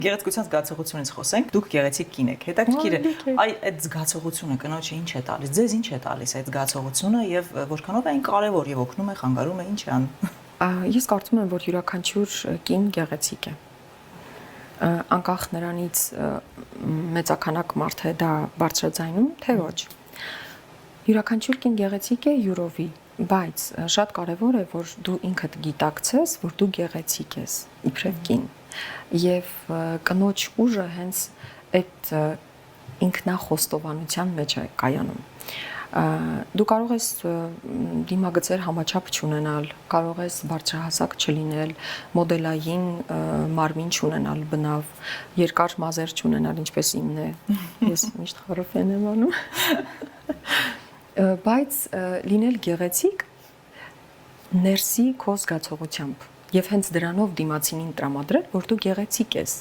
Գեղեցկության զգացողությունից խոսենք, դուք գեղեցիկ կին եք, հետաքրքիր է, այդ զգացողությունը կնոջը ինչ է տալիս, ձեզ ինչ է տալիս այդ զգացողությունը եւ որքանով է այն կարեւոր եւ օգնում է, խանգարում է, ինչ է անում։ Ես կարծում եմ, որ յուրաքանչյուր կին գեղեցիկ է։ Անկախ նրանից մեծաքանակ մարդ է դա բարձրաձայնում, թե ոչ։ Յուրաքանչյուր կին գեղեցիկ է յուրովի, բայց շատ կարեւոր է, որ դու ինքդ գիտակցես, որ դու գեղեցիկ ես, իբրև կին։ Եվ կնոջ ուժը հենց այդ ինքնախոստովանության մեջ է կայանում։ Դու կարող ես դիմագծեր համաչափ չունենալ, կարող ես բարձրահասակ չլինել, մոդելային մարմին չունենալ բնավ, երկար մազեր չունենալ, ինչպես իմն է։ Ես միշտ խորոֆեն եմ անում։ Բայց լինել գեղեցիկ ներսի քո զգացողությամբ եւ հենց դրանով դիմացինին տրամադրել, որ դու գեղեցիկ ես։